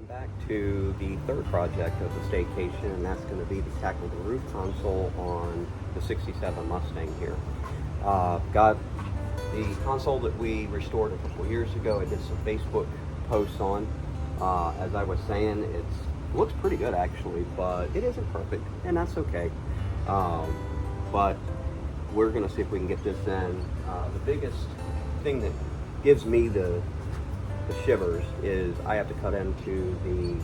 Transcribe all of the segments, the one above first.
back to the third project of the staycation, and that's going to be to tackle the roof console on the 67 Mustang here. Got the console that we restored a couple years ago. I did some Facebook posts on. As I was saying, it looks pretty good actually, but it isn't perfect, and that's okay. But we're going to see if we can get this in. The biggest thing that gives me the shivers is I have to cut into the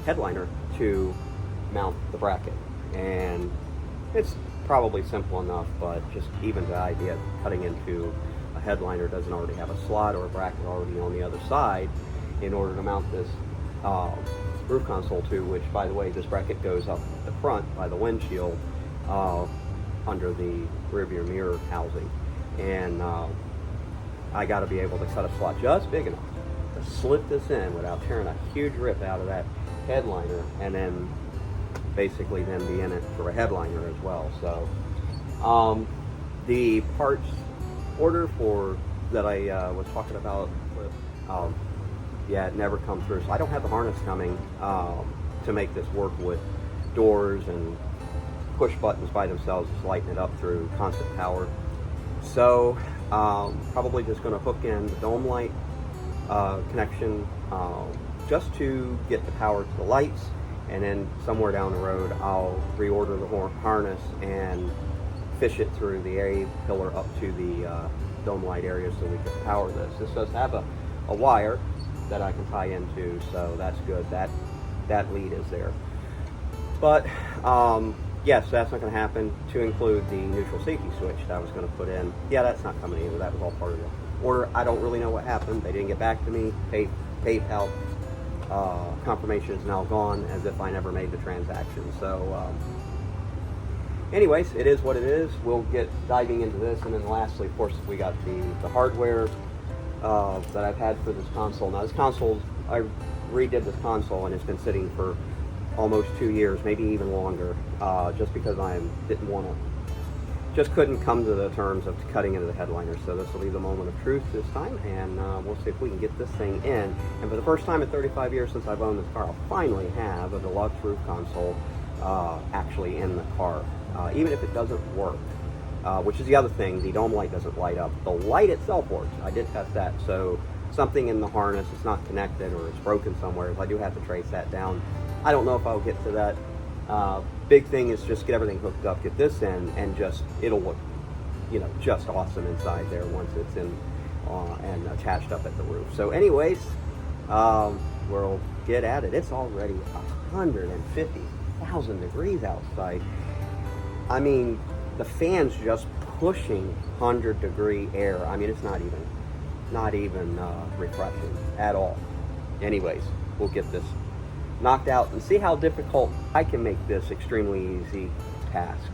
headliner to mount the bracket, and it's probably simple enough, but just even the idea of cutting into a headliner doesn't already have a slot or a bracket already on the other side in order to mount this roof console to, which by the way, this bracket goes up the front by the windshield under the rearview mirror housing, and I got to be able to cut a slot just big enough to slip this in without tearing a huge rip out of that headliner, and then basically then be in it for a headliner as well. So the parts order for that I was talking about with, yeah, it never come through. So I don't have the harness coming to make this work with doors and push buttons by themselves, just lighting it up through constant power. So probably just going to hook in the dome light connection just to get the power to the lights, and then somewhere down the road I'll reorder the harness and fish it through the A pillar up to the dome light area so we can power this. This does have a wire that I can tie into, so that's good. That lead is there. But yes, that's not going to happen. To include the neutral safety switch that I was going to put in, yeah, that's not coming either. That was all part of the order. I don't really know what happened. They didn't get back to me. PayPal confirmation is now gone, as if I never made the transaction. So anyways, it is what it is. We'll get diving into this, and then lastly, of course, we got the hardware that I've had for this console. Now this console, I redid this console, and it's been sitting for almost 2 years, maybe even longer, just because just couldn't come to the terms of cutting into the headliner. So this will be the moment of truth this time, and we'll see if we can get this thing in. And for the first time in 35 years since I've owned this car, I'll finally have a deluxe roof console actually in the car, even if it doesn't work, which is the other thing. The dome light doesn't light up. The light itself works. I did test that. So something in the harness is not connected, or it's broken somewhere. If I do have to trace that down, I don't know if I'll get to that. Big thing is just get everything hooked up, get this in, and it'll look, just awesome inside there once it's in and attached up at the roof. So anyways, we'll get at it. It's already 150,000 degrees outside. I mean, the fan's just pushing 100-degree air. I mean, it's not even refreshing at all. Anyways, we'll get this knocked out and see how difficult I can make this extremely easy task.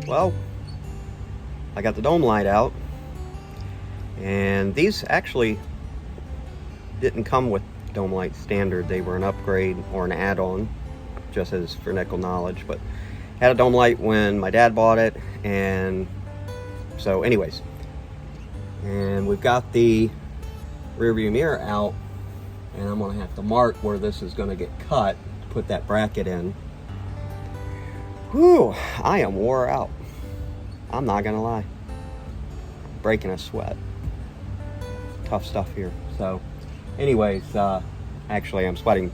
Well, I got the dome light out, and these actually didn't come with dome light standard. They were an upgrade or an add-on, just as for nickel knowledge, but had a dome light when my dad bought it. And so anyways, and we've got the rear view mirror out, and I'm gonna have to mark where this is gonna get cut to put that bracket in. Whew, I am wore out. I'm not gonna lie. Breaking a sweat. Tough stuff here. So anyways, actually I'm sweating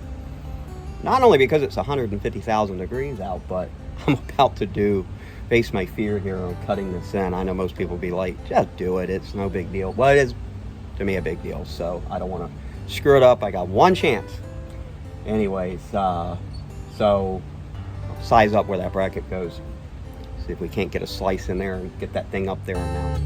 not only because it's 150,000 degrees out, but I'm about to face my fear here on cutting this in. I know most people will be like, just do it, it's no big deal. Well, it is to me a big deal, so I don't want to screw it up. I got one chance. Anyways, so I'll size up where that bracket goes. See if we can't get a slice in there and get that thing up there and mount.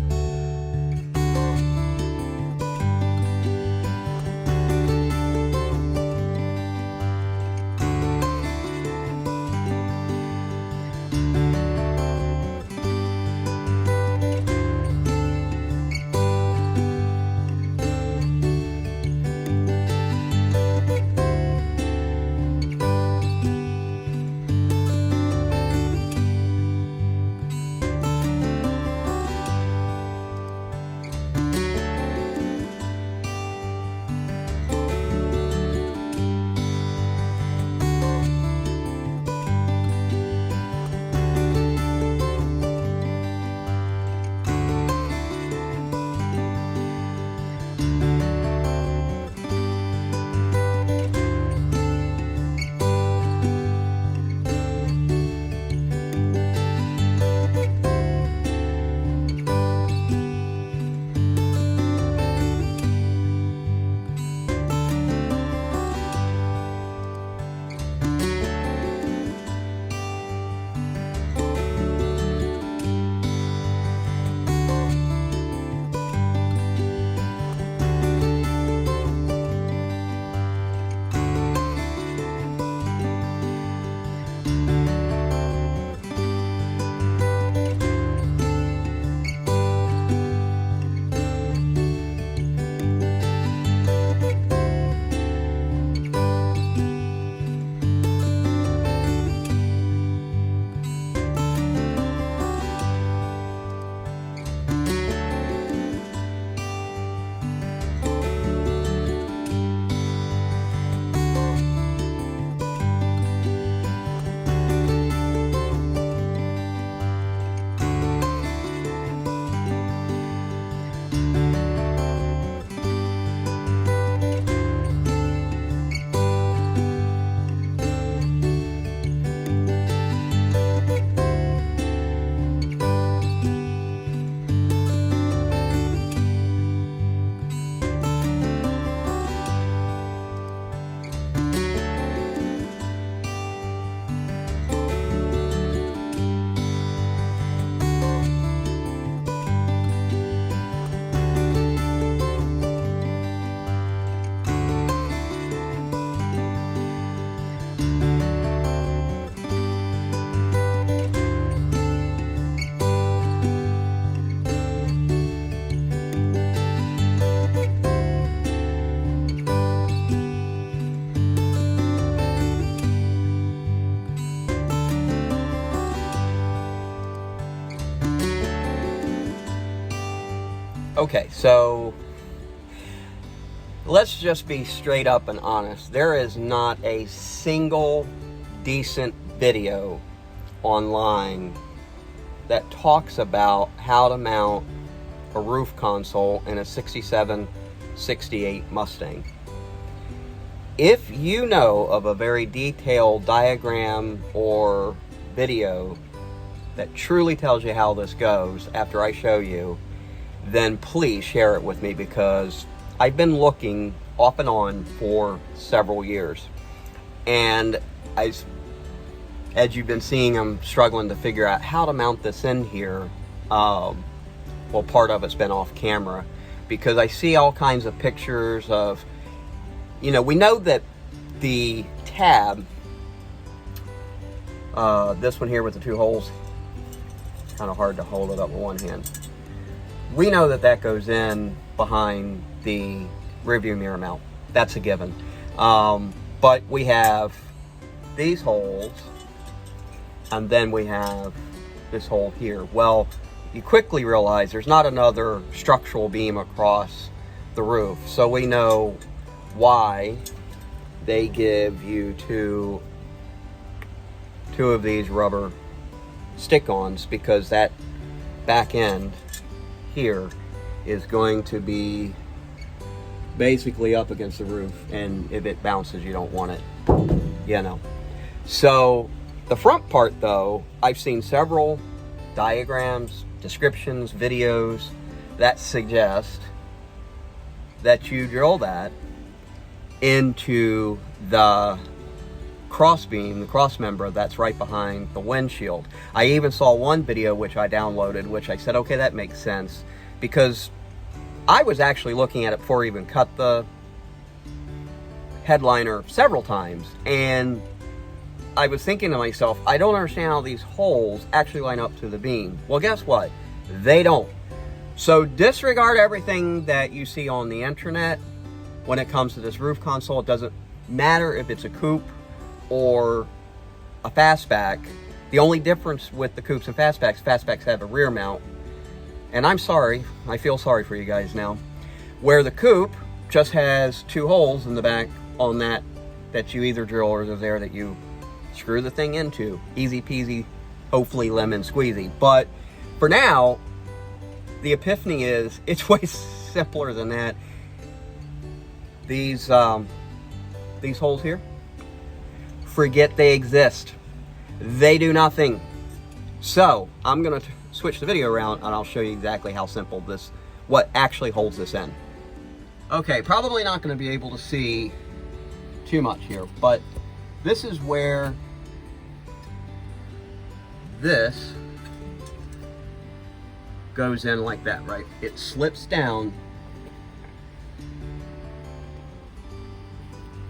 Okay, so let's just be straight up and honest. There is not a single decent video online that talks about how to mount a roof console in a 67, 68 Mustang. If you know of a very detailed diagram or video that truly tells you how this goes after I show you, then please share it with me, because I've been looking off and on for several years. And as you've been seeing, I'm struggling to figure out how to mount this in here. Well, part of it's been off camera, because I see all kinds of pictures of, you know, we know that the tab, this one here with the two holes, kind of hard to hold it up with one hand. We know that that goes in behind the rearview mirror mount. That's a given. But we have these holes, and then we have this hole here. Well, you quickly realize there's not another structural beam across the roof. So we know why they give you two of these rubber stick-ons, because that back end here is going to be basically up against the roof, and if it bounces, you don't want it, you know. So the front part, though, I've seen several diagrams, descriptions, videos that suggest that you drill that into the cross beam, the cross member that's right behind the windshield. I even saw one video which I downloaded, which I said, okay, that makes sense, because I was actually looking at it before I even cut the headliner several times, and I was thinking to myself, I don't understand how these holes actually line up to the beam. Well, guess what? They don't. So disregard everything that you see on the internet when it comes to this roof console. It doesn't matter if it's a coupe or a fastback. The only difference with the coupes and fastbacks have a rear mount. And I'm sorry, I feel sorry for you guys now. Where the coupe just has two holes in the back on that you either drill or there's there that you screw the thing into. Easy peasy, hopefully lemon squeezy. But for now, the epiphany is it's way simpler than that. These holes here, forget they exist. They do nothing. So I'm gonna switch the video around and I'll show you exactly how simple what actually holds this in. Okay, probably not gonna be able to see too much here, but this is where this goes in like that, right? It slips down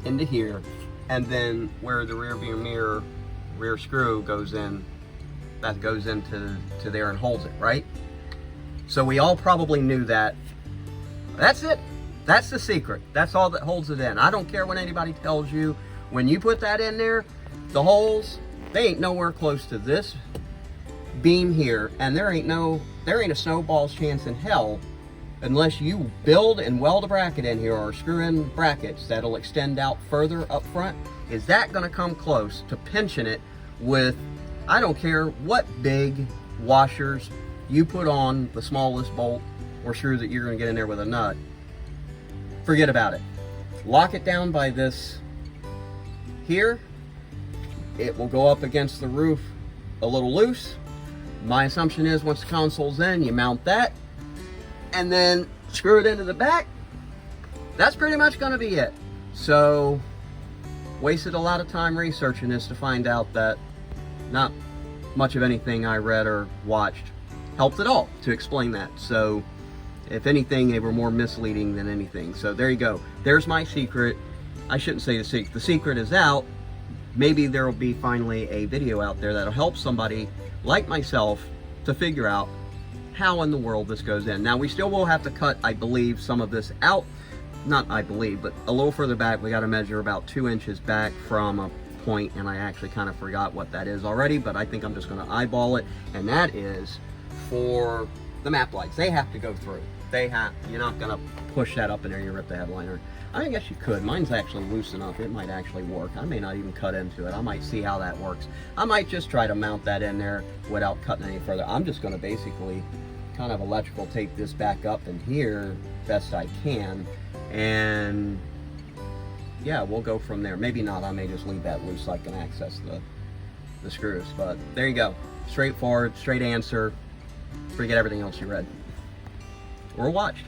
into here, and then where the rear view mirror rear screw goes in, that goes into there and holds it, right? So we all probably knew that. That's it. That's the secret. That's all that holds it in. I don't care what anybody tells you. When you put that in there, the holes, they ain't nowhere close to this beam here, and there ain't a snowball's chance in hell, unless you build and weld a bracket in here or screw in brackets that'll extend out further up front, is that gonna come close to pinching it with, I don't care what big washers you put on the smallest bolt or screw that you're gonna get in there with a nut. Forget about it. Lock it down by this here. It will go up against the roof a little loose. My assumption is once the console's in, you mount that and then screw it into the back. That's pretty much gonna be it. So, wasted a lot of time researching this to find out that not much of anything I read or watched helped at all to explain that. So, if anything, they were more misleading than anything. So there you go. There's my secret. I shouldn't say the secret. The secret is out. Maybe there will be finally a video out there that'll help somebody like myself to figure out how in the world this goes in. Now, we still will have to cut, I believe, some of this out. Not I believe, but a little further back. We got to measure about 2 inches back from a point, and I actually kind of forgot what that is already, but I think I'm just going to eyeball it, and that is for the map lights. They have to go through. you're not gonna push that up in there, you rip the headliner. I guess you could. Mine's actually loose enough, it might actually work. I may not even cut into it. I might see how that works. I might just try to mount that in there without cutting any further. I'm just gonna basically kind of electrical tape this back up in here best I can, and yeah, we'll go from there. Maybe not, I may just leave that loose so I can access the screws, but there you go. Straightforward, straight answer. Forget everything else you read or watched.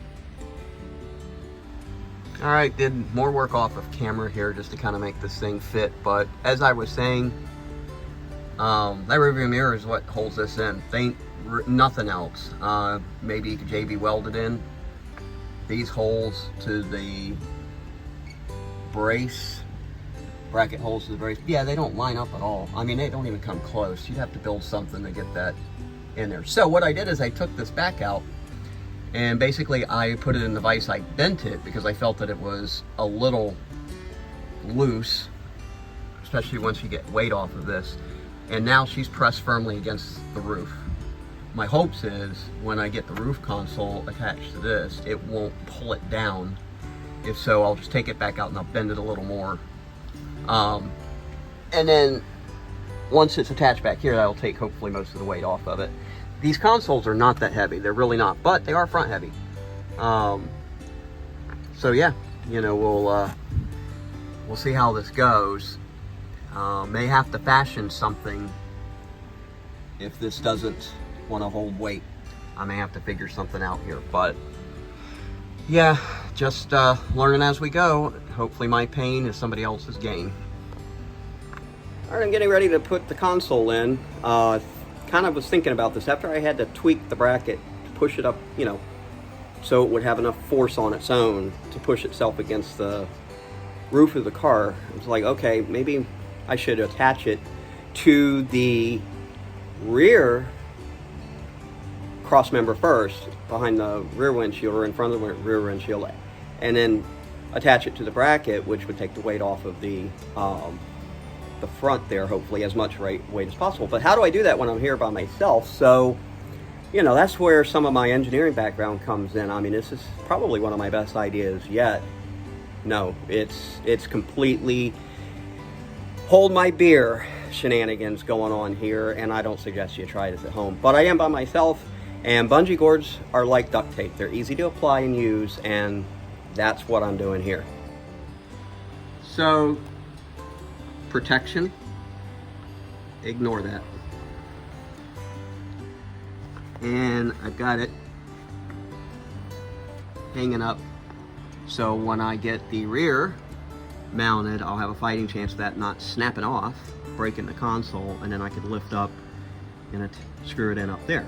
All right, did more work off of camera here just to kind of make this thing fit, but as I was saying, that rearview mirror is what holds this in. Nothing else. Maybe you could JB weld it in. These holes to the bracket holes to the brace, yeah, they don't line up at all. I mean, they don't even come close. You'd have to build something to get that in there. So what I did is I took this back out, and basically I put it in the vise. I bent it because I felt that it was a little loose, especially once you get weight off of this. And now she's pressed firmly against the roof. My hopes is when I get the roof console attached to this, it won't pull it down. If so, I'll just take it back out and I'll bend it a little more. And then once it's attached back here, that'll take hopefully most of the weight off of it. These consoles are not that heavy. They're really not, but they are front heavy. So yeah, you know, we'll see how this goes. May have to fashion something if this doesn't want to hold weight. I may have to figure something out here, but yeah, just learning as we go. Hopefully my pain is somebody else's gain. All right, I'm getting ready to put the console in. Kind of was thinking about this after I had to tweak the bracket to push it up, you know, so it would have enough force on its own to push itself against the roof of the car. I was like, okay, maybe I should attach it to the rear cross member first, behind the rear windshield or in front of the rear windshield, and then attach it to the bracket, which would take the weight off of the front there, hopefully as much weight as possible. But how do I do that when I'm here by myself? So, you know, that's where some of my engineering background comes in. I mean, this is probably one of my best ideas yet. No, it's completely hold my beer shenanigans going on here, and I don't suggest you try this at home. But I am by myself, and bungee cords are like duct tape. They're easy to apply and use, and that's what I'm doing here. So, protection, ignore that. And I've got it hanging up, so when I get the rear mounted, I'll have a fighting chance of that not snapping off, breaking the console, and then I could lift up and screw it in up there.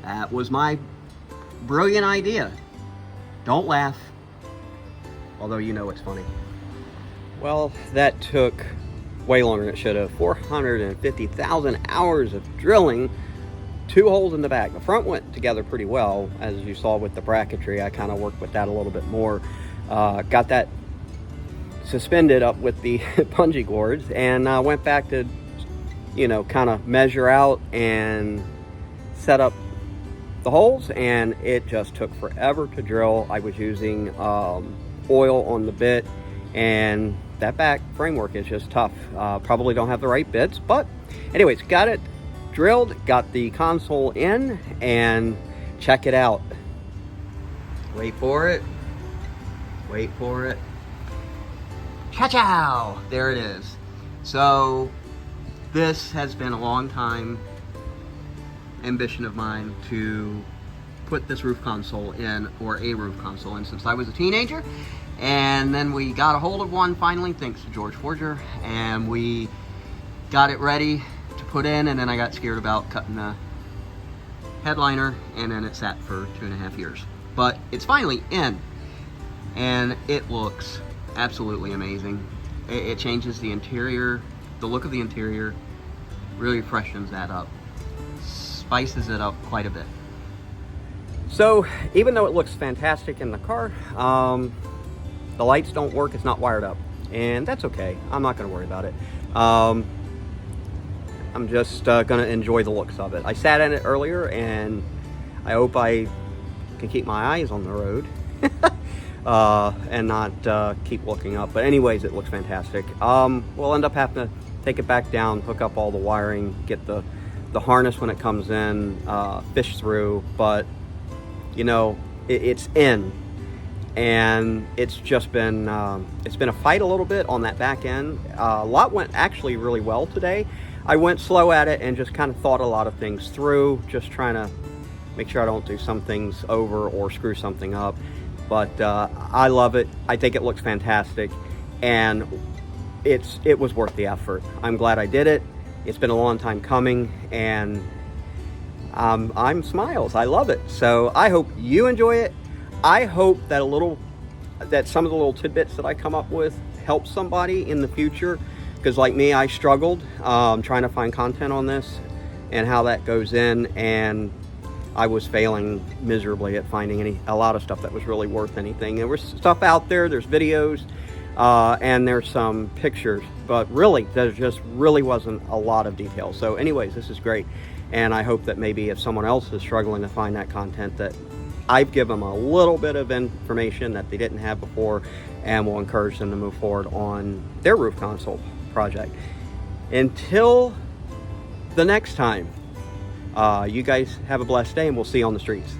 That was my brilliant idea. Don't laugh, although you know it's funny. Well, that took way longer than it should have. 450,000 hours of drilling, 2 holes in the back. The front went together pretty well, as you saw with the bracketry. I kind of worked with that a little bit more. Got that suspended up with the bungee cords, and went back to, you know, kind of measure out and set up the holes, and it just took forever to drill. I was using oil on the bit, and that back framework is just tough. Probably don't have the right bits, but anyways, got it drilled, got the console in, and check it out. Wait for it. Wait for it. Cha-chow! There it is. So this has been a long time ambition of mine to put this roof console in, or a roof console in, since I was a teenager. And then we got a hold of one finally, thanks to George Forger, and we got it ready to put in, and then I got scared about cutting the headliner, and then it sat for 2.5 years. But it's finally in, and it looks absolutely amazing. It changes the interior, the look of the interior, really freshens that up, spices it up quite a bit. So even though it looks fantastic in the car, the lights don't work, it's not wired up, and that's okay. I'm not gonna worry about it. I'm just gonna enjoy the looks of it. I sat in it earlier, and I hope I can keep my eyes on the road and not keep looking up. But anyways, it looks fantastic. We'll end up having to take it back down, hook up all the wiring, get the harness when it comes in, fish through, but you know, it's in. And it's just been a fight a little bit on that back end. A lot went actually really well today. I went slow at it and just kind of thought a lot of things through, just trying to make sure I don't do some things over or screw something up. But I love it. I think it looks fantastic, and it was worth the effort. I'm glad I did it. It's been a long time coming, and I'm smiles. I love it. So I hope you enjoy it. I hope that some of the little tidbits that I come up with help somebody in the future, because like me, I struggled trying to find content on this and how that goes in, and I was failing miserably at finding a lot of stuff that was really worth anything. There was stuff out there, there's videos, and there's some pictures, but really there just really wasn't a lot of detail. So anyways, this is great, and I hope that maybe if someone else is struggling to find that content, that I've given them a little bit of information that they didn't have before, and will encourage them to move forward on their roof console project. Until the next time, you guys have a blessed day, and we'll see you on the streets.